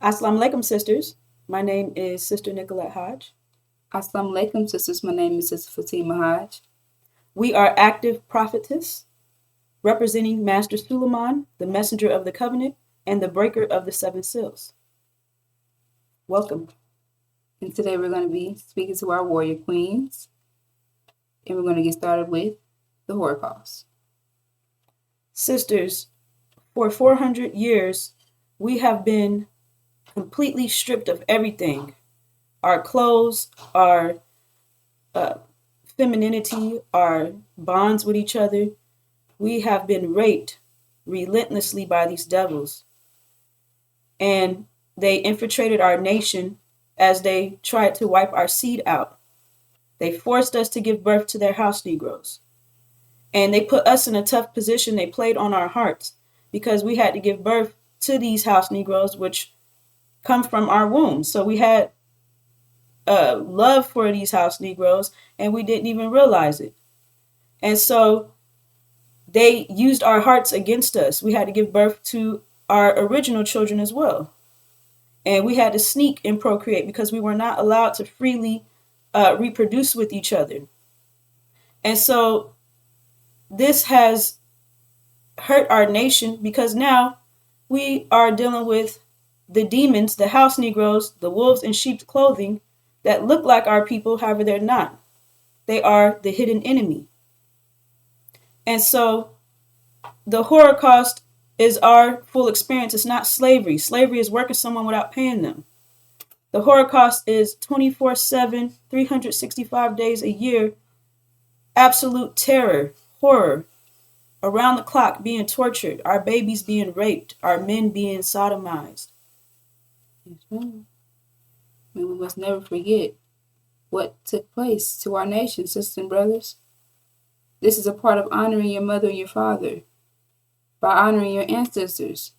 Assalamu alaikum, sisters. My name is Sister Nicolette Hodge. Assalamu alaikum, sisters. My name is Sister Fatima Hodge. We are active prophetess, representing Master Suleiman, the messenger of the covenant and the breaker of the seven seals. Welcome. And today we're going to be speaking to our warrior queens. And we're going to get started with the Holocaust. Sisters, for 400 years, we have been completely stripped of everything. Our clothes, our femininity, our bonds with each other. We have been raped relentlessly by these devils. And they infiltrated our nation as they tried to wipe our seed out. They forced us to give birth to their house Negroes. And they put us in a tough position. They played on our hearts because we had to give birth to these house Negroes, which come from our wombs. So we had love for these house Negroes, and we didn't even realize it. And so they used our hearts against us. We had to give birth to our original children as well. And we had to sneak and procreate because we were not allowed to freely reproduce with each other. And so this has hurt our nation because now we are dealing with the demons, the house Negroes, the wolves in sheep's clothing that look like our people, however they're not. They are the hidden enemy. And so the Holocaust is our full experience. It's not slavery. Slavery is working someone without paying them. The Holocaust is 24/7, 365 days a year, absolute terror, horror, around the clock being tortured, our babies being raped, our men being sodomized. Yes, ma'am. And we must never forget what took place to our nation, sisters and brothers. This is a part of honoring your mother and your father by honoring your ancestors,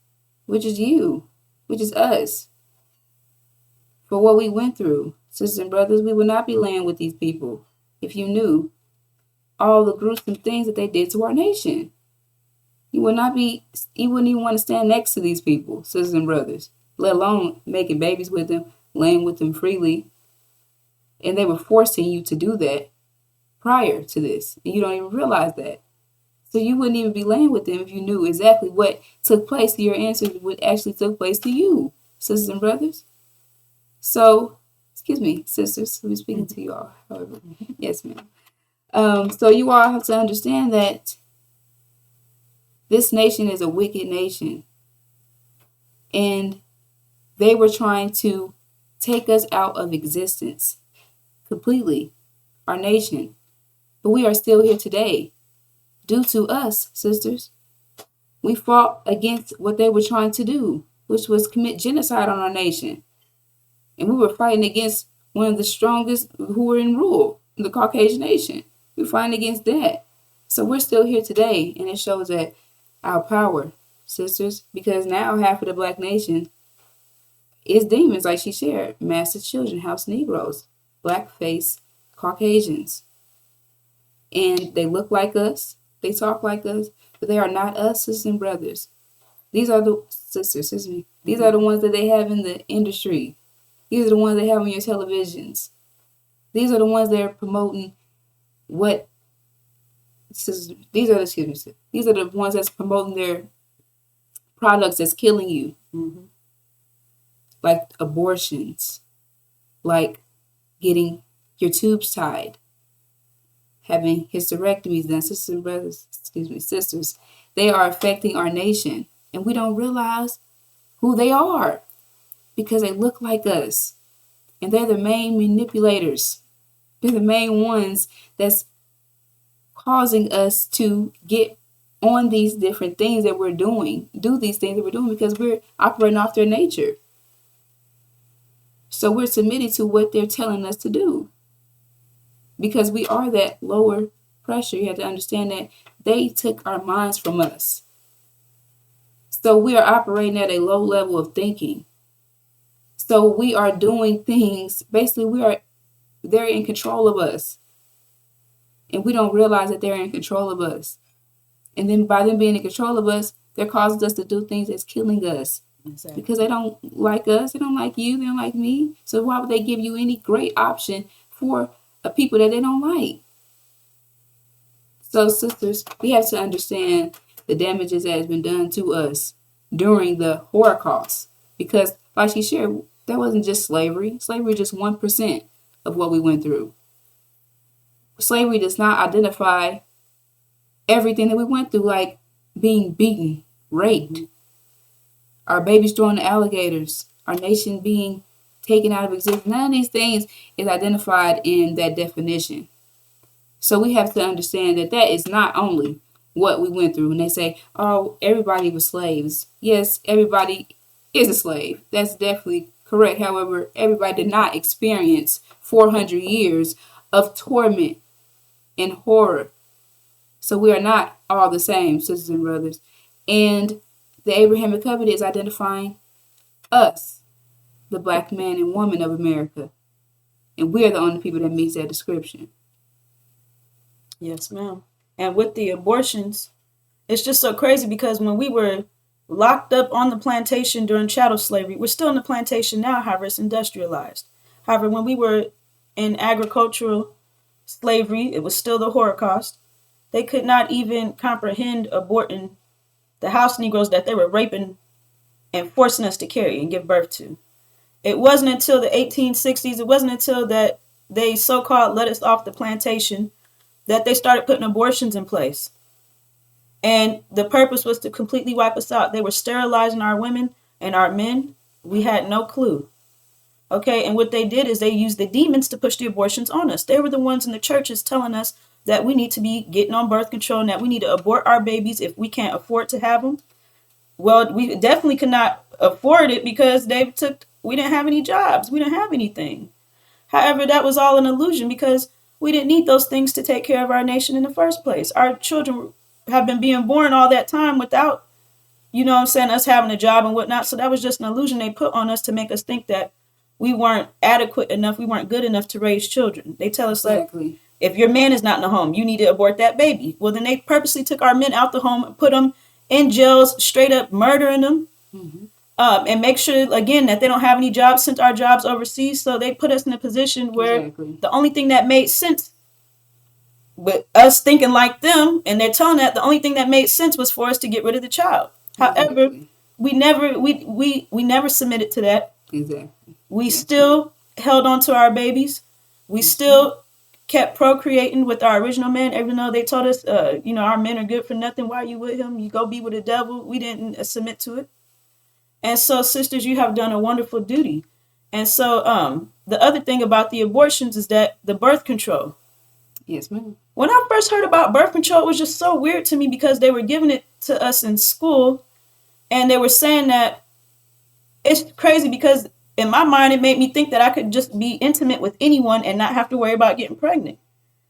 which is you, which is us. For what we went through, sisters and brothers, we would not be laying with these people if you knew all the gruesome things that they did to our nation. You wouldn't even want to stand next to these people, sisters and brothers, let alone making babies with them, laying with them freely. And they were forcing you to do that prior to this, and you don't even realize that. So you wouldn't even be laying with them if you knew exactly what took place to your ancestors, what actually took place to you, sisters and brothers. So, excuse me, sisters, I'm speaking to you all, however. Yes, ma'am. So you all have to understand that this nation is a wicked nation. And they were trying to take us out of existence completely, our nation. But we are still here today due to us, sisters. We fought against what they were trying to do, which was commit genocide on our nation. And we were fighting against one of the strongest who were in rule, the Caucasian nation. We were fighting against that. So we're still here today, and it shows that our power, sisters, because now half of the black nation is demons, like she shared, master children, house Negroes, blackface Caucasians. And they look like us, they talk like us, but they are not us, sisters and brothers. These are the sisters, excuse me. These are the ones that they have in the industry. These are the ones they have on your televisions. These are the ones that are promoting what. These are the ones that's promoting their products that's killing you, like abortions, like getting your tubes tied, having hysterectomies done. Sisters and brothers, sisters, they are affecting our nation, and we don't realize who they are because they look like us, and they're the main manipulators. They're the main ones that's causing us to get on these different things that we're doing, do these things that we're doing because we're operating off their nature. So we're submitting to what they're telling us to do because we are that lower pressure. You have to understand that they took our minds from us. So we are operating at a low level of thinking. So we are doing things, basically they're in control of us. And we don't realize that they're in control of us. And then by them being in control of us, they're causing us to do things that's killing us Exactly. because they don't like us, they don't like you, they don't like me. So why would they give you any great option for a people that they don't like? So, sisters, we have to understand the damages that has been done to us during the Holocaust. Because, like she shared, that wasn't just slavery. Slavery is just 1% of what we went through. Slavery does not identify everything that we went through, like being beaten, raped, our babies thrown to alligators, our nation being taken out of existence. None of these things is identified in that definition. So we have to understand that that is not only what we went through. When they say, oh, everybody was slaves. Yes, everybody is a slave. That's definitely correct. However, everybody did not experience 400 years of torment and horror. So we are not all the same, sisters and brothers. And the Abrahamic covenant is identifying us, the black man and woman of America. And we are the only people that meets that description. Yes, ma'am. And with the abortions, it's just so crazy because when we were locked up on the plantation during chattel slavery, we're still in the plantation now, however, it's industrialized. However, when we were in agricultural slavery, it was still the Holocaust. They could not even comprehend aborting the house Negroes that they were raping and forcing us to carry and give birth to. It wasn't until the 1860s, it wasn't until that they so-called let us off the plantation that they started putting abortions in place. And the purpose was to completely wipe us out. They were sterilizing our women and our men. We had no clue. Okay, and what they did is they used the demons to push the abortions on us. They were the ones in the churches telling us that we need to be getting on birth control and that we need to abort our babies if we can't afford to have them. Well, we definitely could not afford it because we didn't have any jobs. We didn't have anything. However, that was all an illusion because we didn't need those things to take care of our nation in the first place. Our children have been being born all that time without, us having a job and whatnot. So that was just an illusion they put on us to make us think that we weren't adequate enough, we weren't good enough to raise children. They tell us, Exactly. like, if your man is not in the home, you need to abort that baby. Well, then they purposely took our men out the home and put them in jails, straight up murdering them. Mm-hmm. And make sure, again, that they don't have any jobs, sent our jobs overseas. So they put us in a position where Exactly. the only thing that made sense with us thinking like them, and they're telling that the only thing that made sense was for us to get rid of the child. However, Exactly. we never submitted to that. Exactly. We still held on to our babies. We still kept procreating with our original man, even though they told us, our men are good for nothing. Why are you with him? You go be with the devil. We didn't submit to it. And so, sisters, you have done a wonderful duty. And so the other thing about the abortions is that the birth control. Yes, ma'am. When I first heard about birth control, it was just so weird to me because they were giving it to us in school. And they were saying that it's crazy because in my mind, it made me think that I could just be intimate with anyone and not have to worry about getting pregnant.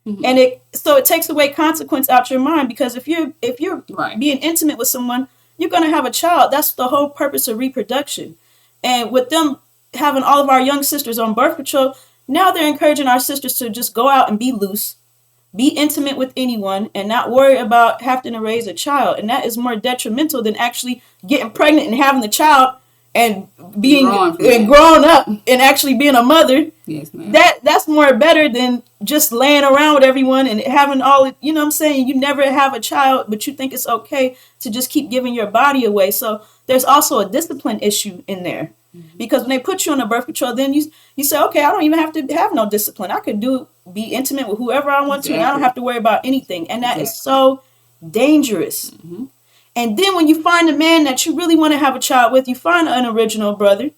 Mm-hmm. And it takes away consequence out your mind because if you're right. being intimate with someone, you're going to have a child. That's the whole purpose of reproduction. And with them having all of our young sisters on birth control, now they're encouraging our sisters to just go out and be loose, be intimate with anyone, and not worry about having to raise a child. And that is more detrimental than actually getting pregnant and having the child and being grown up and actually being a mother. Yes, ma'am. That's more better than just laying around with everyone and having all, you know what I'm saying? You never have a child, but you think it's okay to just keep giving your body away. So there's also a discipline issue in there. Mm-hmm. Because when they put you on the birth control, then you say, okay, I don't even have to have no discipline. I could be intimate with whoever I want to, and I don't have to worry about anything. And that is so dangerous. Mm-hmm. And then when you find a man that you really want to have a child with, you find an original brother.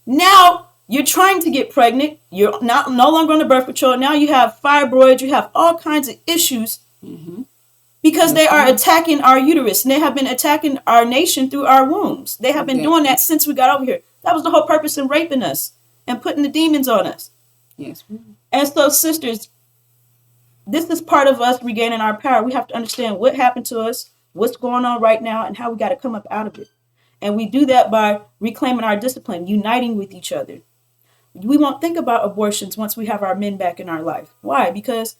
Now you're trying to get pregnant. You're no longer on the birth control. Now you have fibroids. You have all kinds of issues because they are attacking our uterus. And they have been attacking our nation through our wombs. They have been doing that since we got over here. That was the whole purpose in raping us and putting the demons on us. Yes. And so, sisters, this is part of us regaining our power. We have to understand what happened to us, what's going on right now, and how we got to come up out of it. And we do that by reclaiming our discipline, uniting with each other. We won't think about abortions once we have our men back in our life. Why? Because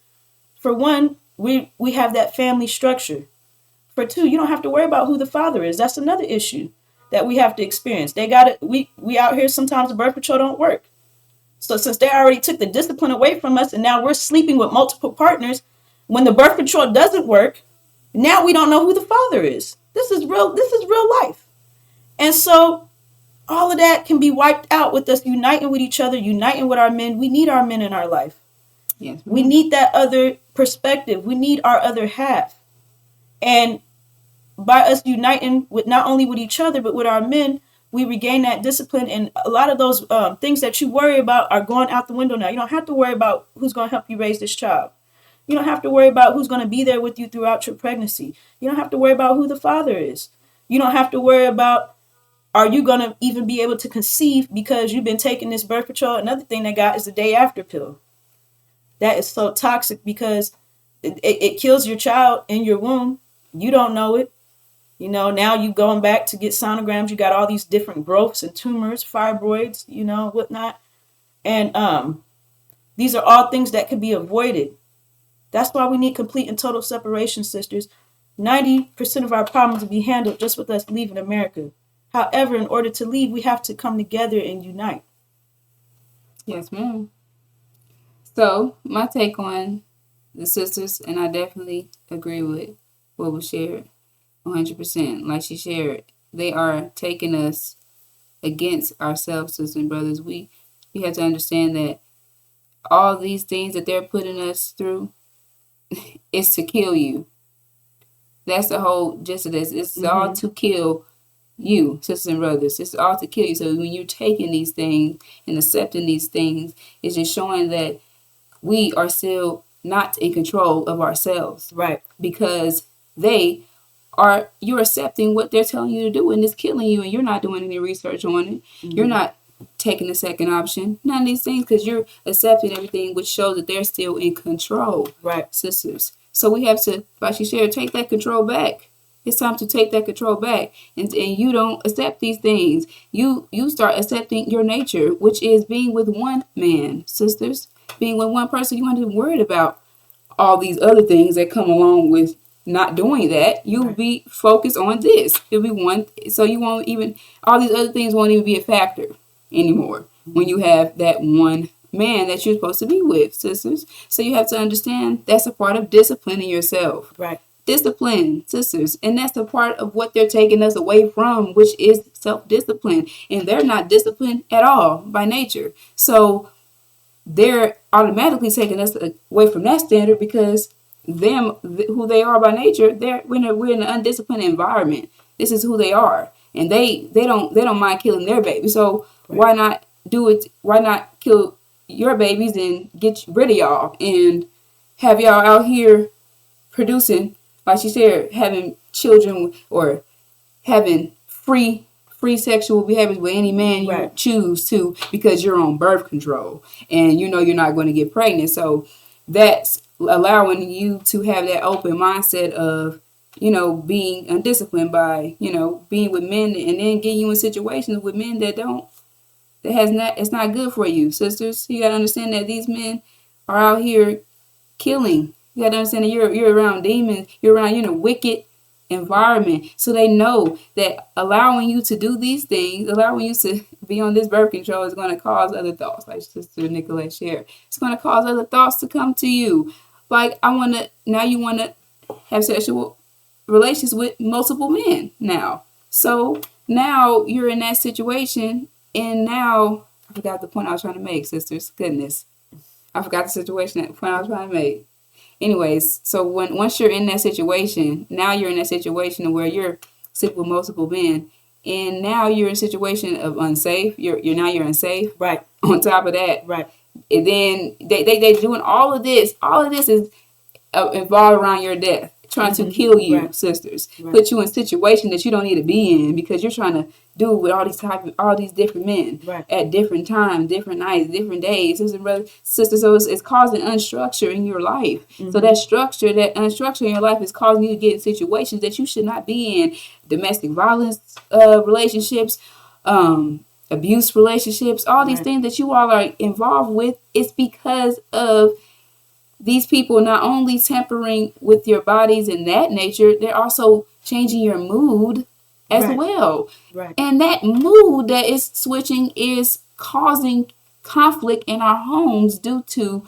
for one, we have that family structure. For two, you don't have to worry about who the father is. That's another issue. that we have to experience. They got it. We out here sometimes the birth control don't work. So since they already took the discipline away from us, and now we're sleeping with multiple partners, when the birth control doesn't work, now we don't know who the father is. This is real life. And so all of that can be wiped out with us uniting with each other, uniting with our men. We need our men in our life. Yes. We need that other perspective. We need our other half. And by us uniting with not only with each other, but with our men, we regain that discipline. And a lot of those things that you worry about are going out the window now. You don't have to worry about who's going to help you raise this child. You don't have to worry about who's going to be there with you throughout your pregnancy. You don't have to worry about who the father is. You don't have to worry about, are you going to even be able to conceive because you've been taking this birth control? Another thing they got is the day after pill. That is so toxic because it kills your child in your womb. You don't know it. You know, now you going back to get sonograms. You got all these different growths and tumors, fibroids, you know, whatnot. And these are all things that could be avoided. That's why we need complete and total separation, sisters. 90% of our problems will be handled just with us leaving America. However, in order to leave, we have to come together and unite. Yes, ma'am. So my take on the sisters, and I definitely agree with what was shared. 100%. Like she shared, they are taking us against ourselves, sisters and brothers. We have to understand that all these things that they're putting us through is to kill you. That's the whole gist of this. It's all to kill you, sisters and brothers. It's all to kill you. So when you're taking these things and accepting these things, it's just showing that we are still not in control of ourselves. Right. Because you're accepting what they're telling you to do, and it's killing you, and you're not doing any research on it. You're not taking the second option. None of these things, because you're accepting everything, which shows that they're still in control. Right. Sisters. So we have to, like she shared, take that control back. It's time to take that control back. And you don't accept these things. You start accepting your nature, which is being with one man, sisters. Being with one person. You aren't even worried about all these other things that come along with not doing that. You'll be focused on this. It'll be one. So you won't even, all these other things won't even be a factor anymore when you have that one man that you're supposed to be with, sisters. So you have to understand that's a part of disciplining yourself. Right. Discipline, sisters. And that's a part of what they're taking us away from, which is self-discipline. And they're not disciplined at all by nature. So they're automatically taking us away from that standard because who they are by nature, we're in an undisciplined environment. This is who they are. And they don't mind killing their babies. So why not do it? Why not kill your babies and get rid of y'all and have y'all out here producing, like she said, having children or having free sexual behaviors with any man you choose to, because you're on birth control and you know you're not going to get pregnant. So that's allowing you to have that open mindset of, you know, being undisciplined by, you know, being with men and then getting you in situations with men it's not good for you, sisters. You got to understand that these men are out here killing. You got to understand that you're around demons, you're around, you know, wicked environment. So they know that allowing you to do these things, allowing you to be on this birth control is going to cause other thoughts, like Sister Nicolette shared. It's going to cause other thoughts to come to you. Like, now you want to have sexual relations with multiple men now. So now you're in that situation, and now I forgot the point I was trying to make, sisters. Goodness. I forgot the situation, that point I was trying to make. Anyways, so once you're in that situation, now you're in that situation where you're sick with multiple men, and now you're in a situation of unsafe. You're unsafe. Right. On top of that. Right. And then they doing all of this. All of this is involved around your death, trying to kill you, sisters. Put you in a situation that you don't need to be in because you're trying to do with all these different men at different times, different nights, different days. Sisters, so it's causing unstructure in your life. So that unstructure in your life is causing you to get in situations that you should not be in. Domestic violence relationships, abuse relationships, all these things that you all are involved with. It's because of these people not only tampering with your bodies in that nature, they're also changing your mood as well. Right. And that mood that is switching is causing conflict in our homes due to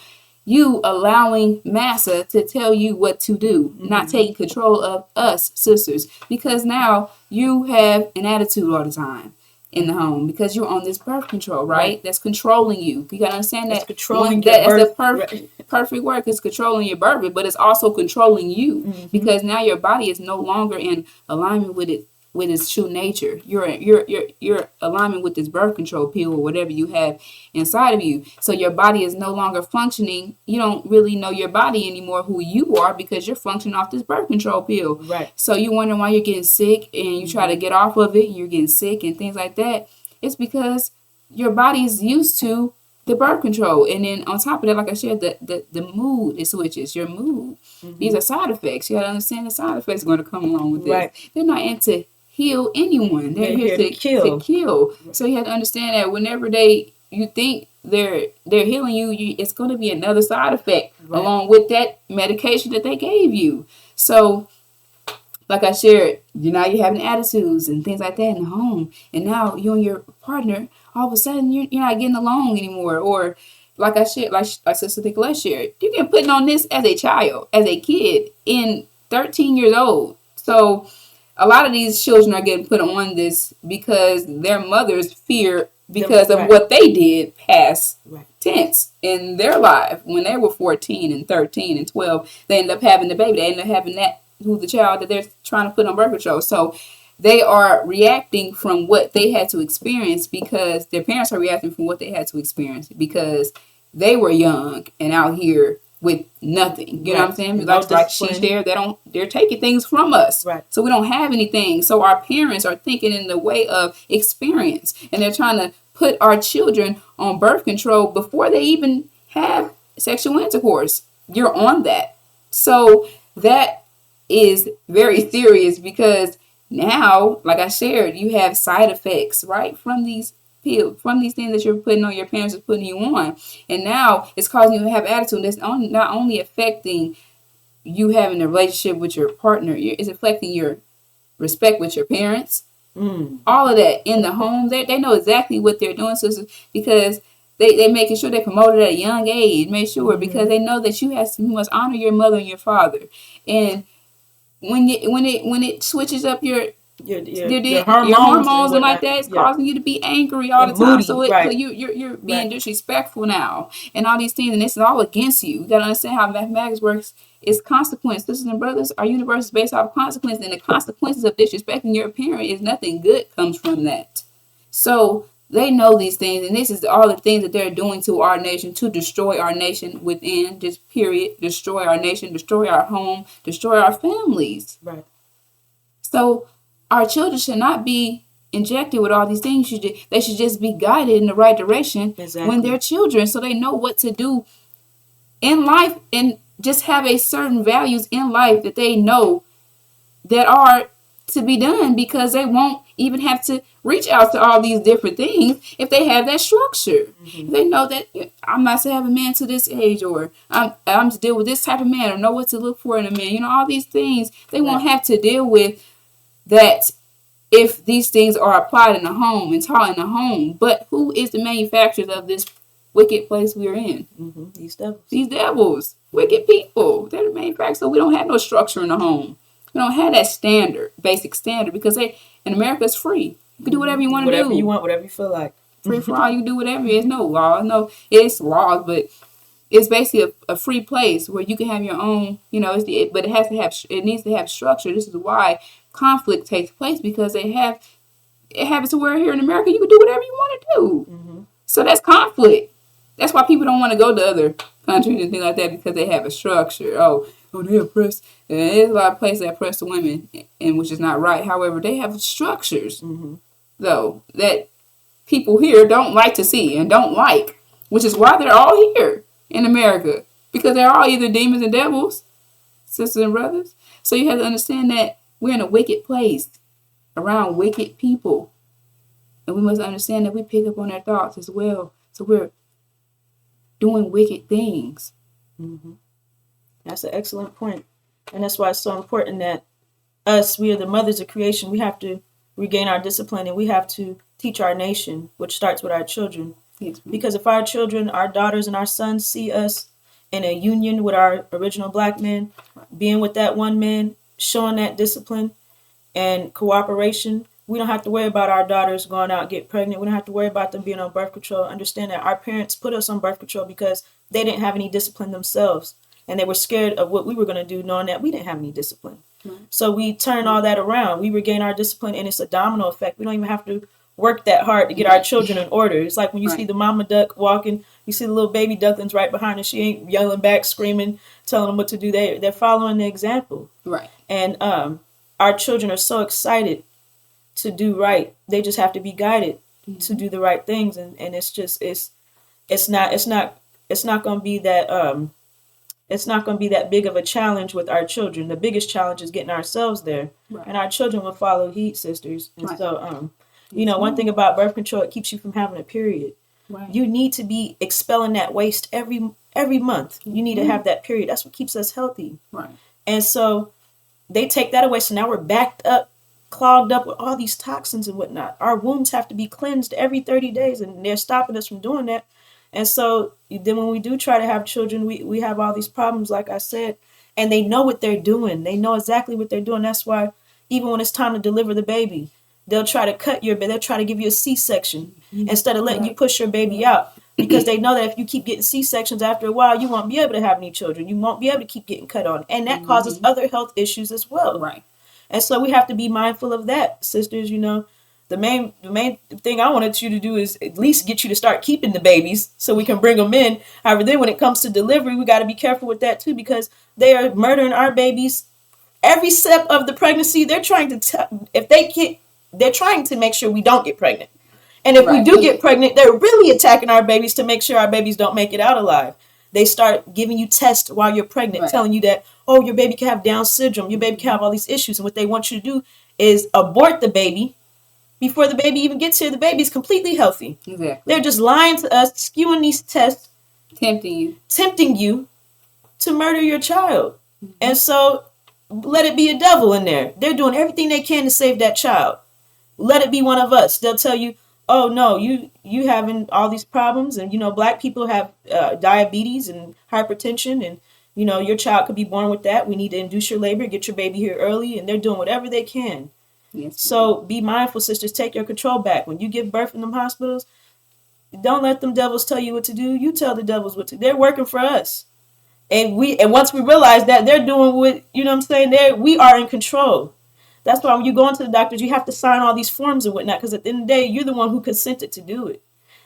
you allowing massa to tell you what to do, not taking control of us sisters, because now you have an attitude all the time in the home because you're on this birth control, right? That's controlling you. You gotta understand that. It's controlling your birth. That's the perfect word. It's controlling your birth, but it's also controlling you because now your body is no longer in alignment with its true nature. You're alignment with this birth control pill or whatever you have inside of you. So your body is no longer functioning. You don't really know your body anymore, who you are, because you're functioning off this birth control pill. Right. So you wonder why you're getting sick and you try to get off of it and you're getting sick and things like that. It's because your body is used to the birth control. And then on top of that, like I said, the mood, it switches your mood. These are side effects. You got to understand the side effects are going to come along with this. Right. They're not into heal anyone. They're here to kill. So you have to understand that whenever you think they're healing you, it's going to be another side effect along with that medication that they gave you. So like I shared, now you're having attitudes and things like that in the home, and now you and your partner, all of a sudden you're not getting along anymore. Or like I shared, like Sister Nicolette shared, you get putting on this as a child, as a kid, in 13 years old. So a lot of these children are getting put on this because their mothers fear because of what they did past tense in their life when they were 14 and 13 and 12. They end up having the baby. They end up having the child that they're trying to put on birth control. So they are reacting from what they had to experience because their parents are reacting from what they had to experience because they were young and out here with nothing. You know what I'm saying? Like she shared, they're taking things from us. Right. So we don't have anything. So our parents are thinking in the way of experience, and they're trying to put our children on birth control before they even have sexual intercourse. You're on that. So that is very serious because now, like I shared, you have side effects, right, from these pills, from these things that you're putting on, your parents are putting you on. And now it's causing you to have attitude that's not only affecting you having a relationship with your partner, it's affecting your respect with your parents. All of that in the home, they know exactly what they're doing, sisters, because they making sure they promote it at a young age. Make sure because they know that you must honor your mother and your father. And when it switches up your hormones and like that, it's causing you to be angry all the time. So you're being disrespectful now and all these things, and this is all against you. You gotta understand how mathematics works. It's consequence. Sisters and brothers, our universe is based off of consequence, and the consequences of disrespecting your parent is nothing good comes from that. So they know these things, and this is all the things that they're doing to our nation to destroy our nation within, just period. Destroy our nation, destroy our home, destroy our families. Right. So our children should not be injected with all these things. They should just be guided in the right direction when they're children, so they know what to do in life and just have a certain values in life that they know that are to be done, because they won't even have to reach out to all these different things if they have that structure. They know that I'm not to have a man to this age, or I'm to deal with this type of man, or know what to look for in a man. You know, all these things they won't have to deal with that if these things are applied in the home and taught in the home. But who is the manufacturers of this wicked place we're in? These devils, wicked people. They're the manufacturers. So we don't have no structure in the home. We don't have that basic standard, because in America it's free. You can do whatever you want to do. Whatever you want, whatever you feel like. Free for all, you can do whatever. There's no law. No, it's laws, but it's basically a free place where you can have your own, but it needs to have structure. This is why conflict takes place, because it happens to where here in America you can do whatever you want to do. So that's conflict. That's why people don't want to go to other countries and things like that, because they have a structure. Oh, they oppress. And there's a lot of places that oppress the women, and which is not right. However, they have structures, though, that people here don't like to see and don't like, which is why they're all here in America, because they're all either demons and devils, sisters and brothers. So you have to understand that we're in a wicked place around wicked people, and we must understand that we pick up on their thoughts as well. So we're doing wicked things. That's an excellent point. And that's why it's so important that we are the mothers of creation. We have to regain our discipline, and we have to teach our nation, which starts with our children. Yes, ma'am. Because if our children, our daughters, and our sons see us in a union with our original black men, being with that one man, showing that discipline and cooperation, we don't have to worry about our daughters going out and get pregnant. We don't have to worry about them being on birth control. Understand that our parents put us on birth control because they didn't have any discipline themselves. And they were scared of what we were going to do, knowing that we didn't have any discipline. Right. So we turn all that around. We regain our discipline, and it's a domino effect. We don't even have to work that hard to get our children in order. It's like when you see the mama duck walking, you see the little baby ducklings right behind her. She ain't yelling back, screaming, telling them what to do. They're following the example. Right. And our children are so excited to do right. They just have to be guided to do the right things. And it's just it's not going to be that it's not going to be that big of a challenge with our children. The biggest challenge is getting ourselves there. Right. And our children will follow heat, sisters. And Right. so one thing about birth control, it keeps you from having a period. Right. You need to be expelling that waste every month. You need to have that period. That's what keeps us healthy. Right. And so they take that away. So now we're backed up, clogged up with all these toxins and whatnot. Our wombs have to be cleansed every 30 days, and they're stopping us from doing that. And so then when we do try to have children, we have all these problems, like I said, and they know what they're doing. They know exactly what they're doing. That's why even when it's time to deliver the baby, they'll try to cut your baby. They'll try to give you a C-section instead of letting you push your baby out, because they know that if you keep getting C-sections, after a while, you won't be able to have any children. You won't be able to keep getting cut on. And that causes other health issues as well. Right. And so we have to be mindful of that, sisters. The main thing I wanted you to do is at least get you to start keeping the babies so we can bring them in. However, then when it comes to delivery, we got to be careful with that too, because they are murdering our babies every step of the pregnancy. They're trying to they're trying to make sure we don't get pregnant. And if we do get pregnant, they're really attacking our babies to make sure our babies don't make it out alive. They start giving you tests while you're pregnant, telling you that, oh, your baby can have Down syndrome, your baby can have all these issues. And what they want you to do is abort the baby. Before the baby even gets here, the baby's completely healthy. Exactly. They're just lying to us, skewing these tests, tempting you to murder your child. And so let it be a devil in there. They're doing everything they can to save that child. Let it be one of us. They'll tell you, oh no, you having all these problems, and black people have diabetes and hypertension, and your child could be born with that. We need to induce your labor, get your baby here early, and they're doing whatever they can. Yes. So be mindful, sisters. Take your control back. When you give birth in them hospitals, don't let them devils tell you what to do. You tell the devils what to do. They're working for us. And once we realize that they're doing what, we are in control. That's why when you go into the doctors, you have to sign all these forms and whatnot, because at the end of the day, you're the one who consented to do it.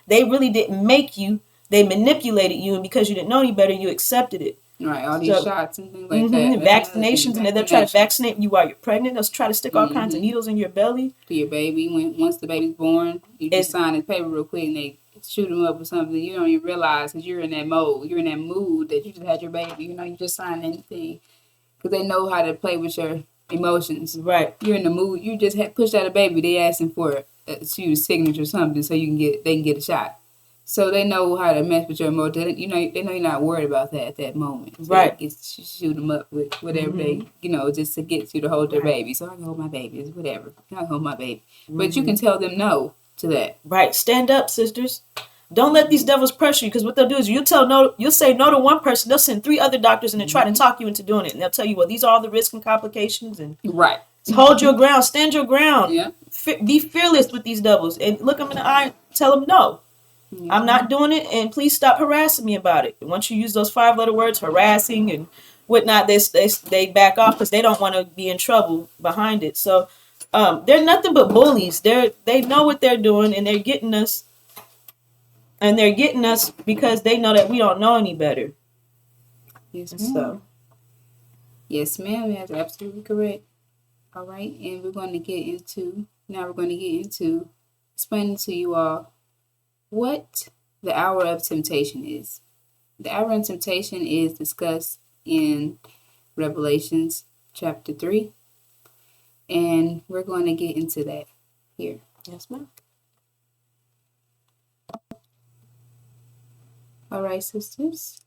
They really didn't make you. They manipulated you, and because you didn't know any better, you accepted it. Right, all these shots and things like that. Vaccinations, and they'll try to vaccinate you while you're pregnant. They'll try to stick all kinds of needles in your belly. To your baby. Once the baby's born, you just sign this paper real quick, and they shoot them up or something. You don't even realize, because you're in that mode. You're in that mood that you just had your baby. You just sign anything. Because they know how to play with your emotions. Right. You're in the mood. You just pushed out a baby. They asking for a signature or something so they can get a shot. So they know how to mess with your emotions. They know you're not worried about that at that moment. So right. They shoot them up with whatever they, just to get you to hold their baby. So I can hold my baby. It's whatever. I can hold my baby. But you can tell them no to that. Right. Stand up, sisters. Don't let these devils pressure you, because what they'll do is you'll say no to one person. They'll send 3 other doctors and then try to talk you into doing it. And they'll tell you, well, these are all the risks and complications. And right. Hold your ground. Stand your ground. Yeah. Be fearless with these devils and look them in the eye and tell them no. Mm-hmm. I'm not doing it, and please stop harassing me about it. And once you use those 5-letter words, harassing and whatnot, they back off because they don't want to be in trouble behind it. So they're nothing but bullies. They know what they're doing, and they're getting us. And they're getting us because they know that we don't know any better. Yes, ma'am. Yes, ma'am. That's absolutely correct. All right, and we're going to get into explaining to you all what the hour of temptation is. The hour of temptation is discussed in Revelations chapter 3, and we're going to get into that here. Yes, ma'am. All right, sisters.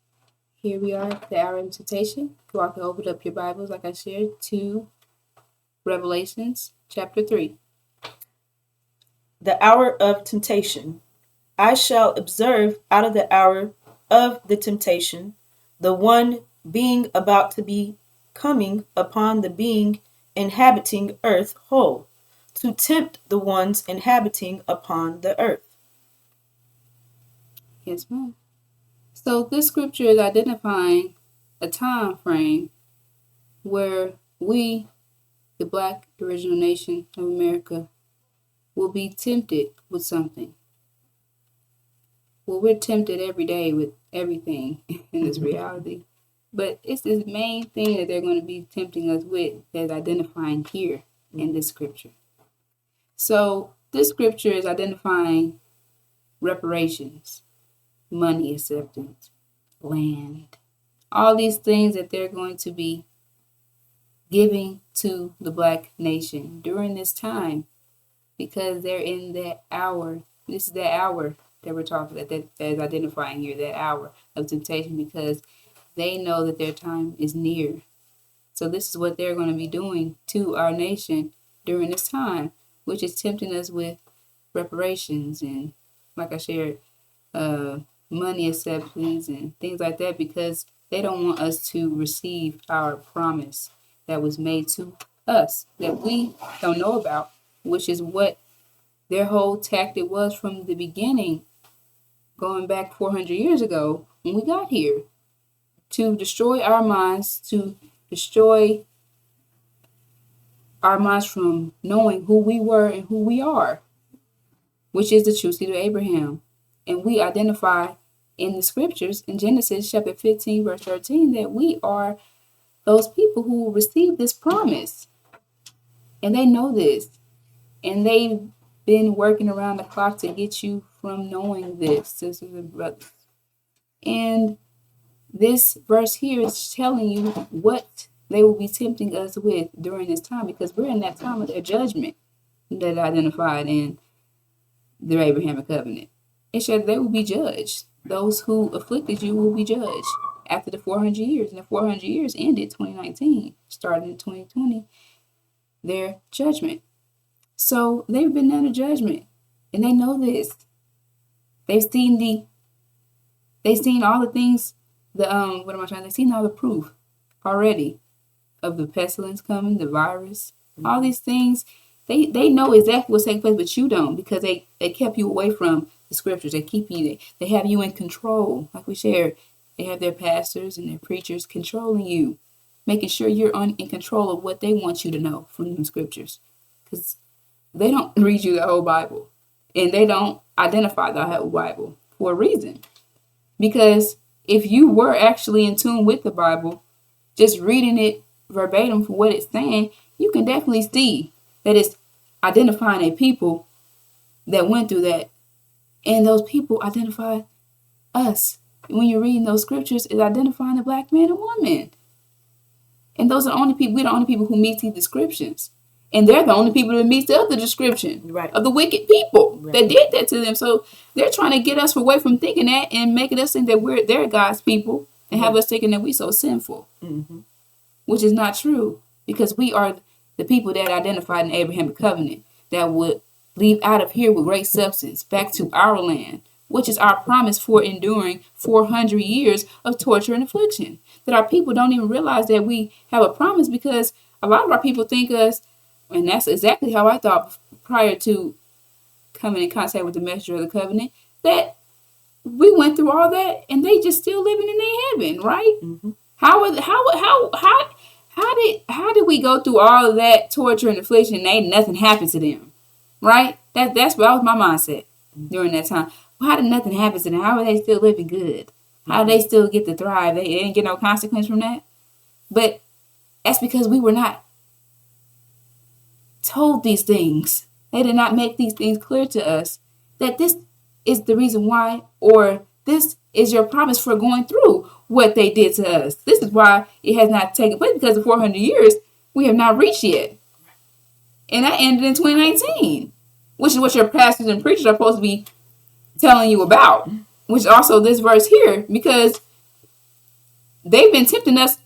Here we are at the hour of temptation. You all can open up your Bibles, like I shared, to Revelations chapter 3. the hour of temptation. I shall observe out of the hour of the temptation, the one being about to be coming upon the being inhabiting earth whole, to tempt the ones inhabiting upon the earth. Yes, ma'am. So this scripture is identifying a time frame where we, the Black original nation of America, will be tempted with something. Well, we're tempted every day with everything in this reality. But it's this main thing that they're going to be tempting us with that's identifying here in this scripture. So this scripture is identifying reparations, money acceptance, land, all these things that they're going to be giving to the Black nation during this time, because they're in that hour. This is that hour that we're talking about, that is identifying here, that hour of temptation, because they know that their time is near. So this is what they're going to be doing to our nation during this time, which is tempting us with reparations and, like I shared, money acceptance and things like that, because they don't want us to receive our promise that was made to us that we don't know about, which is what their whole tactic was from the beginning, going back 400 years ago when we got here, to destroy our minds, to destroy our minds from knowing who we were and who we are, which is the true seed of Abraham. And we identify in the scriptures in Genesis chapter 15, verse 13, that we are those people who received this promise. And they know this. And they've been working around the clock to get you from knowing this, sisters and brothers. And this verse here is telling you what they will be tempting us with during this time, because we're in that time of their judgment that identified in the Abrahamic covenant. It said they will be judged. Those who afflicted you will be judged after the 400 years. And the 400 years ended 2019, starting in 2020, their judgment. So they've been under judgment, and they know this. They've seen all the things, they've seen all the proof already of the pestilence coming, the virus, all these things. They know exactly what's taking place, but you don't, because they kept you away from the scriptures. They have you in control. Like we shared, they have their pastors and their preachers controlling you, making sure you're in control of what they want you to know from the scriptures. Because they don't read you the whole Bible, and they don't identify the whole Bible for a reason. Because if you were actually in tune with the Bible, just reading it verbatim for what it's saying, you can definitely see that it's identifying a people that went through that. And those people identify us. When you're reading those scriptures, it's identifying a Black man and woman. And those are the only people, we're the only people who meet these descriptions. And they're the only people that meet the other description of the wicked people that did that to them. So they're trying to get us away from thinking that and making us think that they're God's people, and have us thinking that we're so sinful, which is not true, because we are the people that identified in Abrahamic covenant that would leave out of here with great substance back to our land, which is our promise for enduring 400 years of torture and affliction. That our people don't even realize that we have a promise, because a lot of our people think us, and that's exactly how I thought prior to coming in contact with the messenger of the covenant, that we went through all that and they just still living in their heaven, right? How did we go through all of that torture and affliction and ain't nothing happened to them, right? That was my mindset during that time. Well, how did nothing happen to them? How are they still living good? How do they still get to thrive? They didn't get no consequence from that. But that's because we were not told these things. They did not make these things clear to us, that this is the reason why, or this is your promise for going through what they did to us. This is why it has not taken place, because of 400 years we have not reached yet. And that ended in 2019, which is what your pastors and preachers are supposed to be telling you about, which is also this verse here, because they've been tempting us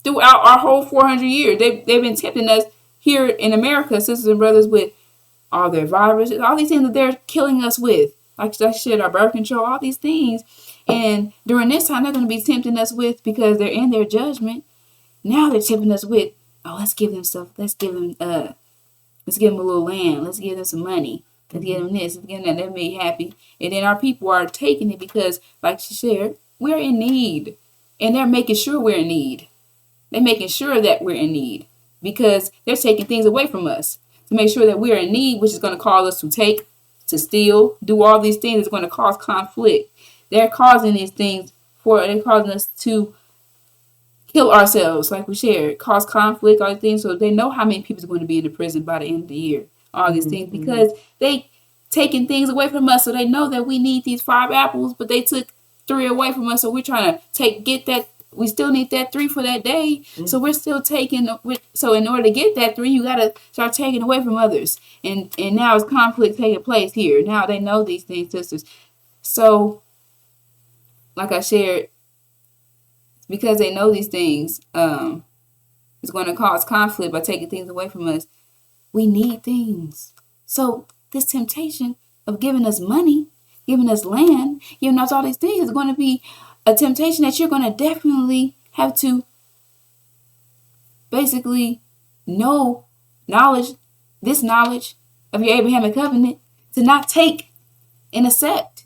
throughout our whole 400 years. They've been tempting us here in America, sisters and brothers, with all their viruses, all these things that they're killing us with. Like I said, our birth control, all these things. And during this time, they're going to be tempting us with, because they're in their judgment. Now they're tempting us with, oh, let's give them stuff. Let's give them a little land. Let's give them some money. Let's give them this. Let's give them that. They'll be happy. And then our people are taking it because, like she said, we're in need. And they're making sure we're in need. They're making sure that we're in need because they're taking things away from us to make sure that we're in need, which is going to cause us to take, to steal, do all these things that's going to cause conflict. They're causing these things they're causing us to kill ourselves, like we shared, cause conflict, all these things. So they know how many people are going to be in the prison by the end of the year, all these things, because they taking things away from us. So they know that we need these 5 apples, but they took 3 away from us. So we're trying to get that. We still need that 3 for that day. So we're still taking. So in order to get that 3, you got to start taking away from others. And now it's conflict taking place here. Now they know these things, sisters. So, like I shared, because they know these things, it's going to cause conflict by taking things away from us. We need things. So this temptation of giving us money, giving us land, giving us all these things is going to be a temptation that you're going to definitely have to basically this knowledge of your Abrahamic covenant, to not take and accept,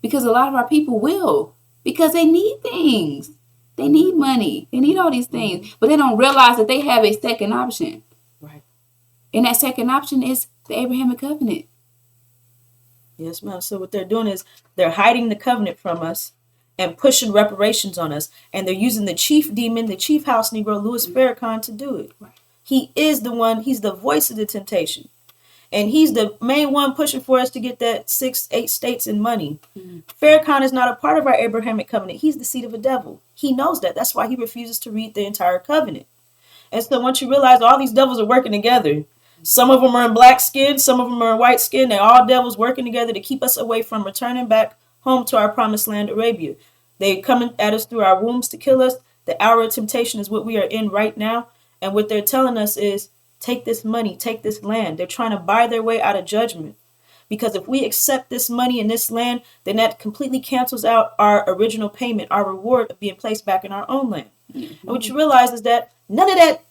because a lot of our people will, because they need things. They need money. They need all these things, but they don't realize that they have a second option. Right. And that second option is the Abrahamic covenant. Yes, ma'am. So what they're doing is they're hiding the covenant from us and pushing reparations on us. And they're using the chief demon, the chief house Negro, Louis Farrakhan, to do it. Right. He is the one, he's the voice of the temptation. And he's the main one pushing for us to get that 6-8 states and money. Farrakhan is not a part of our Abrahamic covenant. He's the seed of a devil. He knows that. That's why he refuses to read the entire covenant. And so once you realize all these devils are working together, some of them are in black skin, some of them are in white skin. They're all devils working together to keep us away from returning back home to our promised land, Arabia. They're coming at us through our wombs to kill us. The hour of temptation is what we are in right now. And what they're telling us is, take this money, take this land. They're trying to buy their way out of judgment. Because if we accept this money and this land, then that completely cancels out our original payment, our reward of being placed back in our own land. And what you realize is that none of that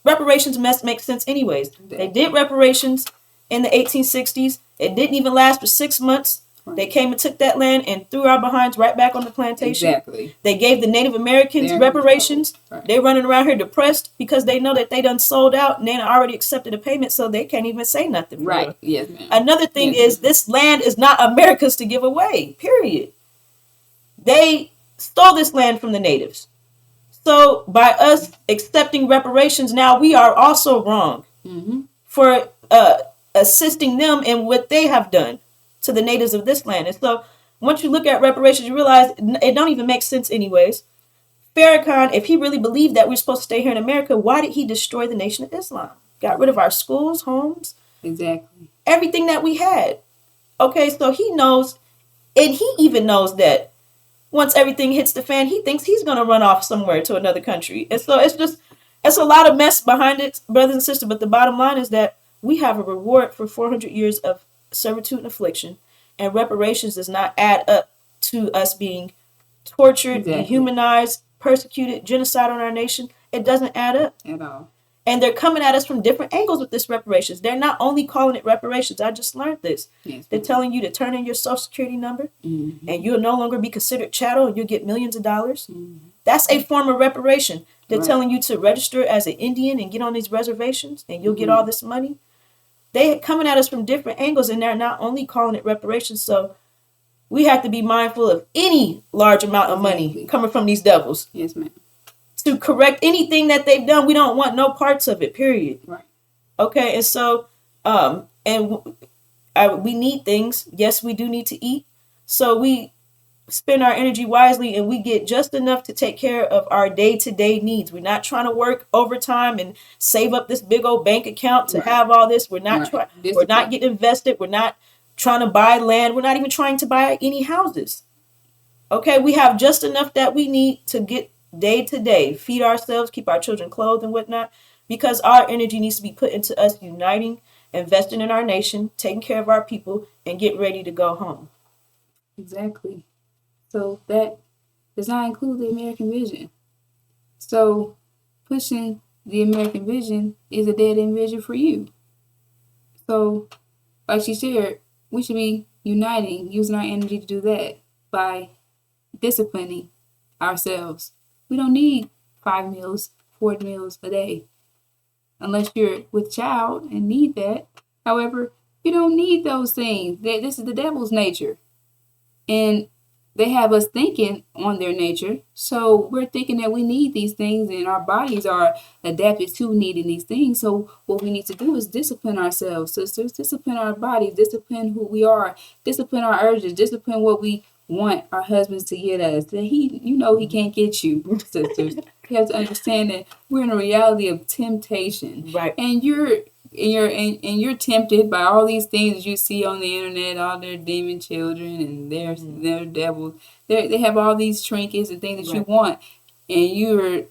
reparations mess makes sense anyways. They did reparations in the 1860s. It didn't even last for 6 months. Right. They came and took that land and threw our behinds right back on the plantation. Exactly. They gave the Native Americans reparations. Right. They're running around here depressed because they know that they done sold out and they already accepted a payment, so they can't even say nothing. Right. Yes, ma'am. Another thing is, this land is not America's to give away, period. They stole this land from the natives. So by us accepting reparations, now we are also wrong for assisting them in what they have done to the natives of this land. And so once you look at reparations, you realize it don't even make sense anyways. Farrakhan, if he really believed that we're supposed to stay here in America, why did he destroy the Nation of Islam? Got rid of our schools, homes, exactly, everything that we had. Okay, so he knows, and he even knows that once everything hits the fan, he thinks he's going to run off somewhere to another country. And so it's a lot of mess behind it, brothers and sisters. But the bottom line is that we have a reward for 400 years of servitude and affliction, and reparations does not add up to us being tortured, dehumanized, persecuted, genocide on our nation. It doesn't add up at all. And they're coming at us from different angles with this reparations. They're not only calling it reparations. I just learned this. Yes, they're telling you to turn in your social security number, and you'll no longer be considered chattel, and you'll get millions of dollars. That's a form of reparation. They're telling you to register as an Indian and get on these reservations, and you'll get all this money. They're coming at us from different angles, and they're not only calling it reparations. So we have to be mindful of any large amount of money coming from these devils. Yes, ma'am. To correct anything that they've done. We don't want no parts of it, period. Right. Okay, and so, we need things. Yes, we do need to eat. So we spend our energy wisely, and we get just enough to take care of our day-to-day needs. We're not trying to work overtime and save up this big old bank account to have all this. We're not we're not getting invested. We're not trying to buy land. We're not even trying to buy any houses. Okay, we have just enough that we need to get day to day, feed ourselves, keep our children clothed and whatnot, because our energy needs to be put into us uniting investing in our nation, taking care of our people, and get ready to go home. Exactly. So that does not include the American vision. So pushing the American vision is a dead end vision for you. So, like she shared, we should be uniting, using our energy to do that by disciplining ourselves. We don't need 5 meals, 4 meals a day, unless you're with child and need that. However, you don't need those things. This is the devil's nature. And they have us thinking on their nature. So we're thinking that we need these things and our bodies are adapted to needing these things. So what we need to do is discipline ourselves, sisters, discipline our bodies, discipline who we are, discipline our urges, discipline what we want our husbands to get us. That he can't get you, sisters. You have to understand that we're in a reality of temptation. Right. And you're tempted by all these things you see on the internet, all their demon children and their devils. They have all these trinkets and things that you want, and you're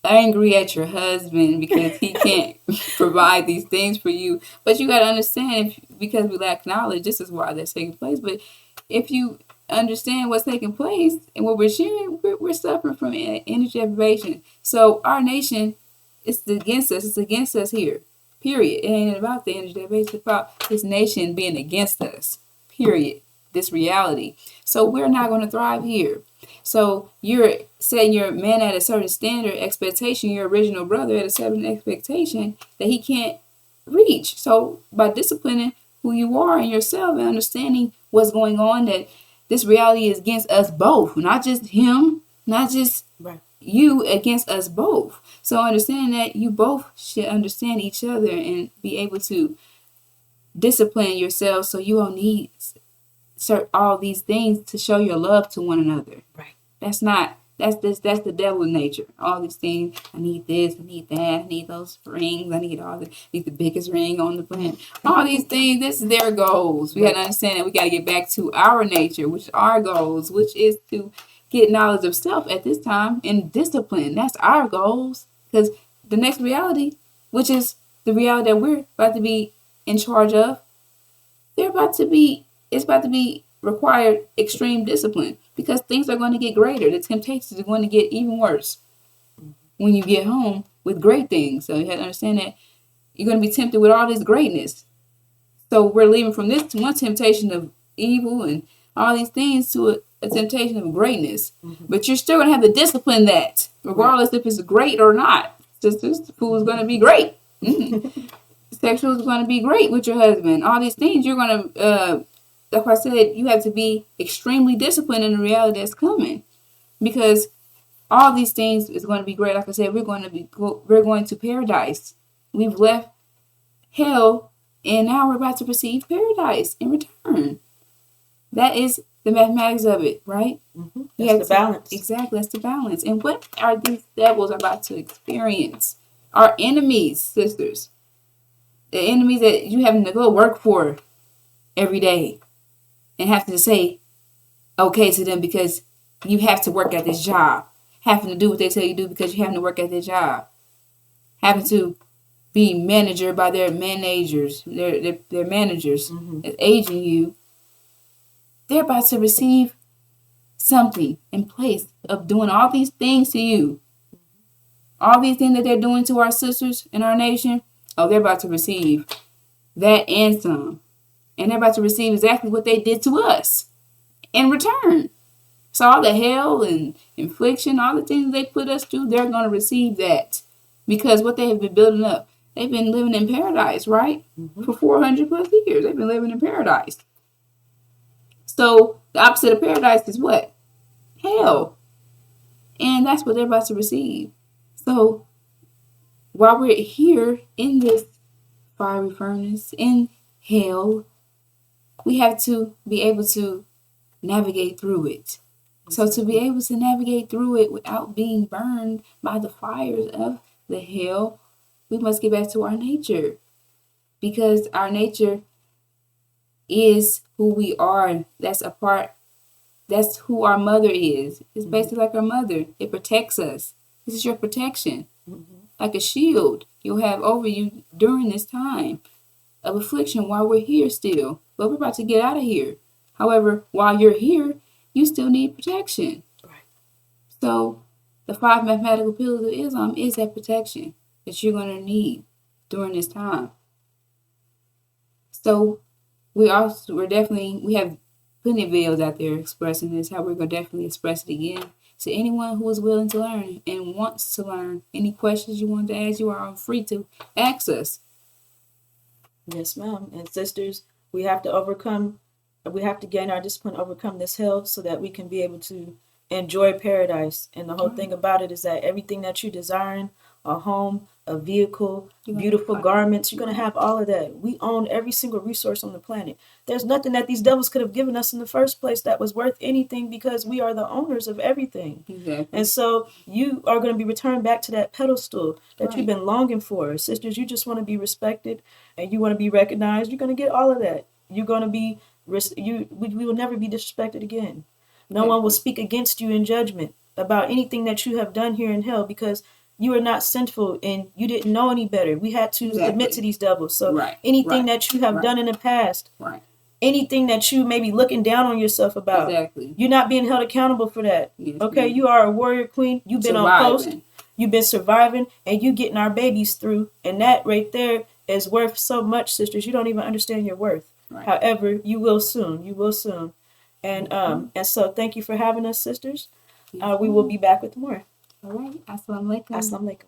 angry at your husband because he can't provide these things for you. But you got to understand, because we lack knowledge, this is why that's taking place. But if you understand what's taking place and what we're sharing, we're suffering from energy deprivation. So our nation, it's against us. It's against us here. Period. It ain't about the energy deprivation. It's about this nation being against us. Period. This reality. So we're not going to thrive here. So you're setting your man at a certain standard expectation, your original brother at a certain expectation that he can't reach. So by disciplining who you are and yourself and understanding what's going on, that this reality is against us both, not just him, not just you, against us both. So understand that you both should understand each other and be able to discipline yourselves so you won't need all these things to show your love to one another. Right. That's the devil's nature. All these things, I need this, I need that, I need those rings, I need the biggest ring on the planet. All these things, this is their goals. We got to understand that we got to get back to our nature, which is our goals, which is to get knowledge of self at this time and discipline. That's our goals. Because the next reality, which is the reality that we're about to be in charge of, it's about to be required extreme discipline, because things are going to get greater. The temptations are going to get even worse when you get home with great things. So you have to understand that you're going to be tempted with all this greatness. So we're leaving from this one temptation of evil and all these things to a temptation of greatness. But you're still going to have to discipline that, regardless if it's great or not. Sisters, the food is going to be great. Sexual is going to be great with your husband. All these things you're going to... like I said, you have to be extremely disciplined in the reality that's coming, because all these things is going to be great. Like I said, we're going to paradise. We've left hell, and now we're about to receive paradise in return. That is the mathematics of it, right? That's the balance. Exactly, that's the balance. And what are these devils about to experience? Our enemies, sisters. The enemies that you having to go work for every day. And have to say okay to them because you have to work at this job. Having to do what they tell you to do because you have to work at their job. Having to be manager by their managers, their managers that's aging you. They're about to receive something in place of doing all these things to you. All these things that they're doing to our sisters in our nation. Oh, they're about to receive that and some. And they're about to receive exactly what they did to us in return. So all the hell and infliction, all the things they put us through, they're going to receive that. Because what they have been building up, they've been living in paradise, right? For 400 plus years, they've been living in paradise. So the opposite of paradise is what? Hell. And that's what they're about to receive. So while we're here in this fiery furnace, in hell, we have to be able to navigate through it. So to be able to navigate through it without being burned by the fires of the hell, we must get back to our nature. Because our nature is who we are. That's who our mother is. It's basically like our mother. It protects us. This is your protection. Like a shield you'll have over you during this time of affliction while we're here still, but we're about to get out of here. However, while you're here, you still need protection. Right. So the 5 mathematical pillars of Islam is that protection that you're going to need during this time. So we have plenty of videos out there expressing this, how we're going to definitely express it again. To anyone who is willing to learn and wants to learn, any questions you want to ask, you are free to ask us. Yes, ma'am. And sisters, we have to gain our discipline, overcome this hell so that we can be able to enjoy paradise. And the whole thing about it is that everything that you're desiring, a home, a vehicle, beautiful garments, you're going to have all of that. We own every single resource on the planet. There's nothing that these devils could have given us in the first place that was worth anything, because we are the owners of everything. Exactly. And so you are going to be returned back to that pedestal that you've been longing for. Sisters, you just want to be respected and you want to be recognized. You're going to get all of that. You're going to be, we will never be disrespected again. No one will speak against you in judgment about anything that you have done here in hell, because you are not sinful and you didn't know any better. We had to admit to these devils. So anything that you have done in the past, anything that you may be looking down on yourself about, you're not being held accountable for that. Yes, okay, you are a warrior queen. You've been on post. You've been surviving, and you getting our babies through. And that right there is worth so much, sisters. You don't even understand your worth. However, you will soon. You will soon. And so thank you for having us, sisters. We will be back with more. All right. Assalamu alaikum. Assalamu alaikum.